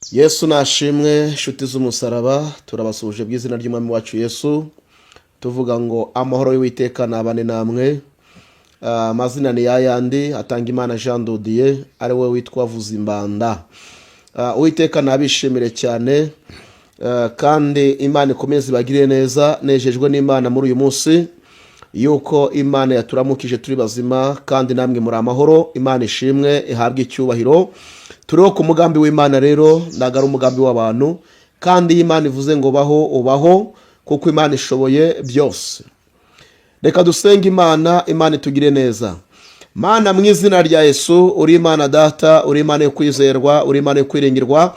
Yesu nashimwe, nshuti z'umusaraba, turabasuhuje bw'izina ry'umwami wacu Yesu, tuvuga ngo amahoro y'Uwiteka nabane namwe. Amazina ni yayandi atanga Imana Jean Dodier, ari we witwa Vuzimbanda. Uwiteka nabishimire cyane, kandi Imana ikomeze ibagire neza. Nejejwe n'Imana muri uyu munsi yuko Imana yaturamukije turi bazima, kandi namwe muri amahoro. Imana ishimwe, ihabwe icyubahiro. Turiho ku mugambi w'Imana rero, ntago ari umugambi w'abantu, kandi Imana ivuze ngo baho ubaho, kuko Imana ishoboye byose. Reka dusenge Imana itugire neza. Mana, mu izina rya Yesu, uri Imana Data, uri Imana yo kwizerwa, uri Imana yo kwiringirwa.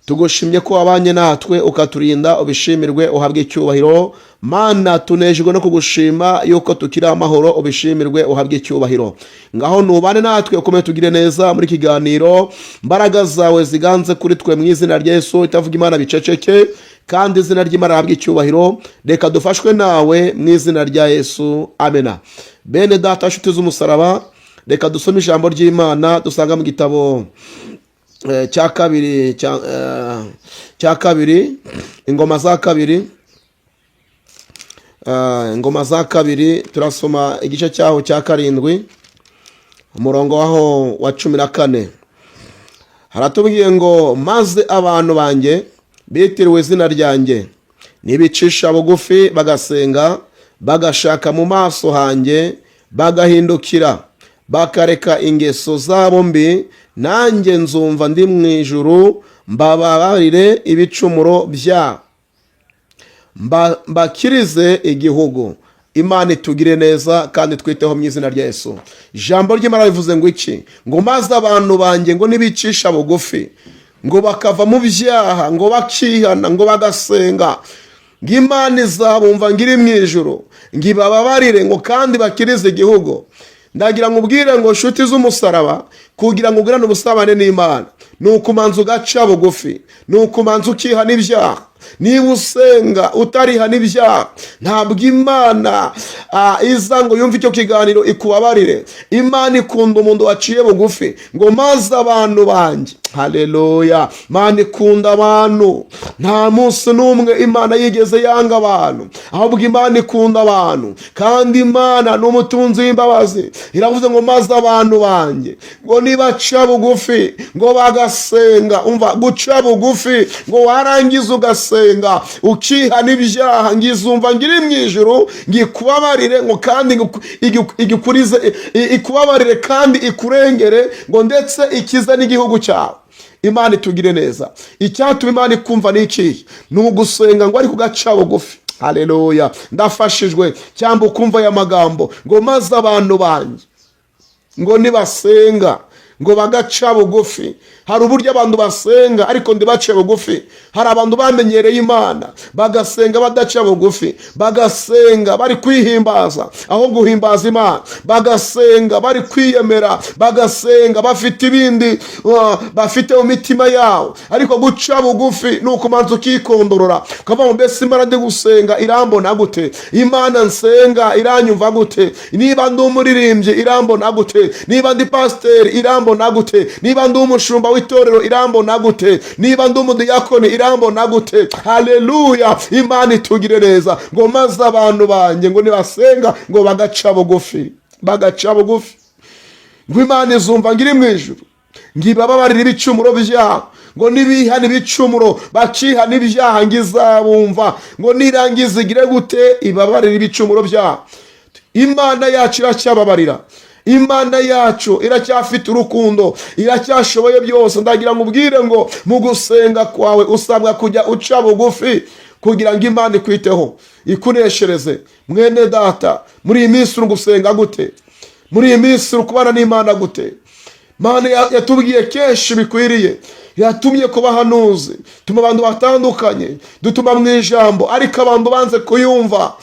Tugushimye ko wabanye natwe ukaturinda, ubishimirwe, uhabwe icyubahiro. Mana, tunejejwe no kugushima yuko tukiri amahoro, ubishimirwe, uhabwe icyubahiro. Ngaho nubane natwe, ukomeye tugire neza muri kiganiro. Mbaraga zawe ziganze kuri twe mu izina rya Yesu, itavuga Imana biceceke, kandi izina ry'Imana rihabwe icyubahiro. Reka dufashwe nawe mu izina rya Yesu, amena. Bene data, nshuti z'umusaraba, reka dusome ijambo ry'Imana dusanga mu gitabo cya kabiri, ingoma za kabiri, turasoma igice cyaho cya 7, umurongo waho wa 14. Haratubwiye ngo, maze abantu banjye bitiriwe izina ryanjye nibicisha bugufi bagasenga, bagashaka mu maso hanjye, bagahindukira, bakareka ingeso zabo mbi, nanjye nzumva ndi mu ijuru, mbababarire ibicumuro byabo, mbakirize igihugu. Imana itugire neza kandi twiteho mu izina rya Yesu. Ijambo ry'Imana rivuze ngo iki? Ngo maze abantu banjye ngo nibicisha bugufi, ngo bakava mu byaha, ngo bakihana, ngo bagasenga, ngo Imana izabumva ngiri mu ijuru, ngo ibababarire, ngo kandi bakirize igihugu. Ndagira ngo ubwire ngo nshuti z'umusaraba, kugira ngo ugirane ubusabane n'Imana, ni ukumanza ugaca bugufi, ni ukumanza ukihana ibyaha. Niba usenga utarihana ibyaha, ntabwo Imana iza ngo yumve icyo kiganiro ikubabarire. Imana ikunda umuntu waciye bugufi, ngo maze abantu banjye. Haleluya. Imana ikunda abantu, nta munsi n'umwe Imana yigeze yanga abantu, ahubwo Imana ikunda abantu, kandi Imana ni umutunzi w'imbabazi. Iravuze ngo maze abantu banjye ngo nibaca bugufi, ngo bagasenga. Umva, guca bugufi, ngo warangiza ugasenga, ukihana ibyaha, ngizumva ngiri mu ijuru, ngikubabarire, ngo kandi igikurize, ikubabarire kandi ikurengere, ngo ndetse ikize n'igihugu cyawe. Imana itugire neza. Icyatuma Imana ikumva ni iki? Ni ugusenga, ngo ari kugaca bugufi. Haleluya. Ndafashijwe cyangwa ukumva aya magambo ngo maze abantu banjye ngo nibasenga, ngo bagaca bugufi. Hari uburyo abantu basenga ariko ndibace bugufi. Hari abantu bamenyereye Imana bagasenga badaca bugufi, bagasenga bari kwihimbaza aho guhimbaza Imana, bagasenga bari kwiyemera, bagasenga bafite ibindi bafite mu mitima yawo. Ariko guca bugufi ni ukumanza ukikondorora, ukavuga mbese Imana ndi gusenga irambona gute? Imana nsenga iranyumva gute? Niba ndi umuririmbyi irambona gute? Niba ndi pasiteri irambona gute? Niba ndi umushumba w'itorero irambona gute? Niba ndi umudiyakoni irambona gute? Haleluya. Imana itugire neza. Ngo maze abantu banjye ngo nibasenga, ngo bagaca bugufi, bagaca bugufi, ngo Imana izumva ngiri mu ijuru, ngibababarira ibicumuro byabo. Ngo nibihana ibicumuro, bakihana ibyaha, ngizabumva, ngo nirangiza igire gute? Ibabarira ibicumuro byabo. Imana yacu iracyababarira. Imana yacu iracyafite urukundo, iracyashoboye byose. Ndagira ngo ubwire ngo mu gusenga kwawe usabwa kujya uca bugufi, kugira ngo Imana ikwiteho, ikuneshereze. Mwene data, muri iyi minsi uri gusenga gute? Muri iyi minsi uri kubana n'Imana gute? Imana yatubwiye kenshi bikwiriye, yatumye kubahanuzi, tuma abantu batandukanye, dutuma mu ijambo, ariko abantu banze kuyumva.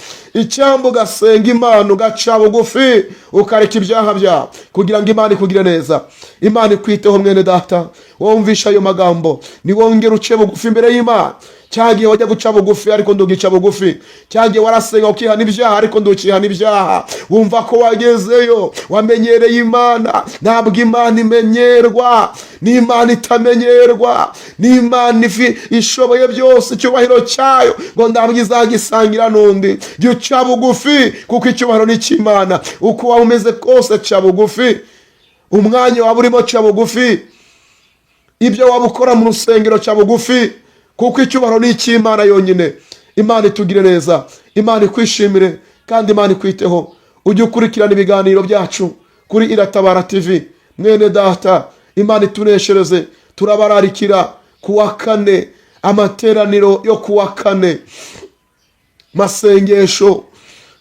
icyambu ugasenga Imana, ugaca bugufi, ukareka ibyaha byawe kugira ngo Imana ikugire neza. Imana ikwiteho mwene data, wumvisha ayo magambo, niwongere uce bugufi imbere y'Imana. Cyagiye wajya guca bugufi ariko ndugica bugufi, cyagiye warasenga ukihana ibyaha ariko ndukihana ibyaha, wumva ko wagezeyo, wamenyereye Imana. Ntabwo Imana imenyerwa, ni Imana itamenyerwa, ni Imana ishoboye byose, icyubahiro cyayo ngo ntabwo izagisangira n'undi. Jya uca bugufi kuko icyubahiro ni icy'Imana. Uko waba umeze kose ca bugufi, umwanya waba urimo ca bugufi, ibyo waba ukora mu rusengero ca bugufi kuko icyubahiro ni icy'Imana yonyine. Imana itugire neza, Imana ikwishimire kandi Imana ikwiteho. Ujye ukurikirana ibiganiro byacu kuri Iratabara TV. Mwene data, Imana ituneshereze. Turabararikira kuwa kane, amateraniro yo kuwa kane, masengesho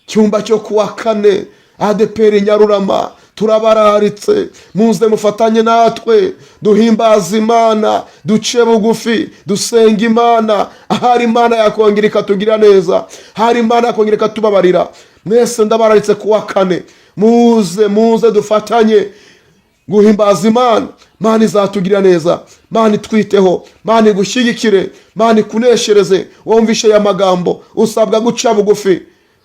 cyumba cyo kuwa kane, ADPR Nyarurama. Turabararitse, muze mufatanye natwe, duhimbaza Imana, duce bugufi, dusenga Imana. Ahari Imana yakongera ikatugira neza, hari Imana yakongera ikatubabarira. Mwese ndabararitse kuwa kane, muze dufatanye guhimbaza Imana. Imana izatugira neza, Imana itwiteho, Imana igushyigikire, Imana ikuneshereze. Wumvishe aya magambo, usabwa guca bugufi.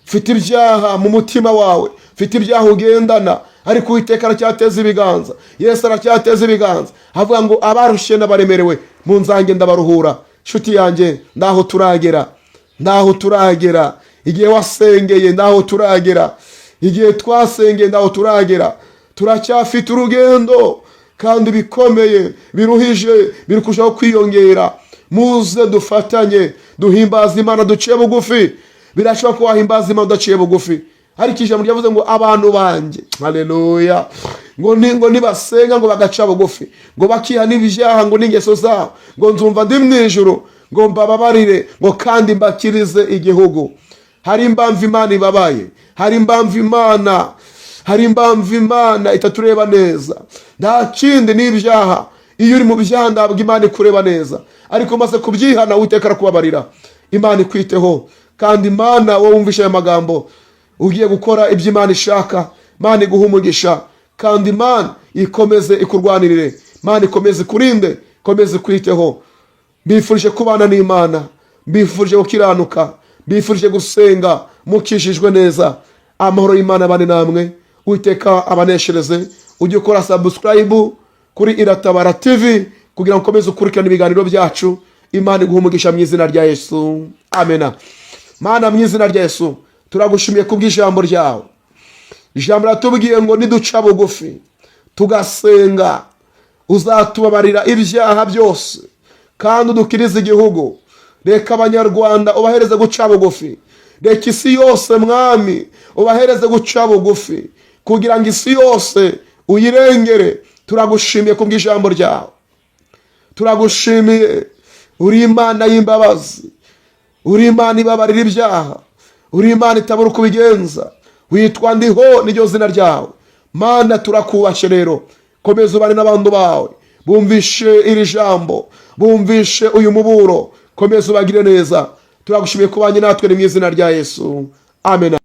Ufite ibyaha mu mutima wawe, ufite ibyaha ugendana, ariko Uwiteka aracyateza ibiganza. Yesu aracyateza ibiganza, avuga ngo abarushye n'abaremerewe munzange ndabaruhura. Nshuti yanjye, ndaho turagera, igihe wasengeye ndaho turagera, igihe twasengeye ndaho turagera. Turacyafite urugendo kandi bikomeye, biruhije, biri kurushaho kwiyongera. Muze dufatanye, duhimbaza Imana, duciye bugufi. Birashoboka ko wahimbaza Imana udaciye bugufi, ariko ijambo ryavuze ngo abantu banjye, haleluya, ngo nibasenga ngo bagaca bugufi, ngo bakihana ibyaha, ngo n'ingeso zabo, ngo nzumva ndi mu ijuru, ngo mbababarire, ngo kandi mbakirize igihugu. Hari impamvu Imana ibabaye, hari impamvu Imana itatureba neza. Nta kindi ni ibyaha. Iyo uri mu byaha ntabwo Imana ikureba neza, ariko maze kubyihana Uwiteka arakubabarira. Imana ikwiteho kandi Imana, wowe wumvisha aya magambo, ugiye gukora ibyo Imana ishaka, Imana iguha umugisha kandi Imana ikomeze ikurwanirire, Imana ikomeze ikurinde, ikomeze ikwiteho. Mbifurije kubana n'Imana, mbifurije gukiranuka, mbifurije gusenga mukishijwe neza. Amahoro y'Imana abane namwe, Uwiteka abaneshereze. Ujye ukora subscribe kuri Iratabara TV kugira ngo ukomeze ukurikirane ibiganiro byacu. Imana iguha umugisha mu izina rya Yesu, amena. Mana, mu izina rya Yesu turagushimiye kubw'ijambo ryawe. Ijambo ratubwiye ngo niduca bugufi tugasenga, uzatubabarira ibyaha byose kandi udukirize igihugu. Reka abanyarwanda ubahereze guca bugufi, reka isi yose Mwami ubahereze guca bugufi kugira ngo isi yose uyirengere. Turagushimiye kubw'ijambo ryawe, turagushimiye. Uri Imana y'imbabazi, uri Imana ibabarira ibyaha, uri Imana itabura uko ubigenza. Witwa Ndiho niryo zina ryawe. Mana, turakubashe rero, komeza ubane n'abantu bawe, bumvishe iri jambo, bumvishe uyu muburo, komeza ubagire neza. Turagushimiye kubanye natwe mu izina rya Yesu, amen.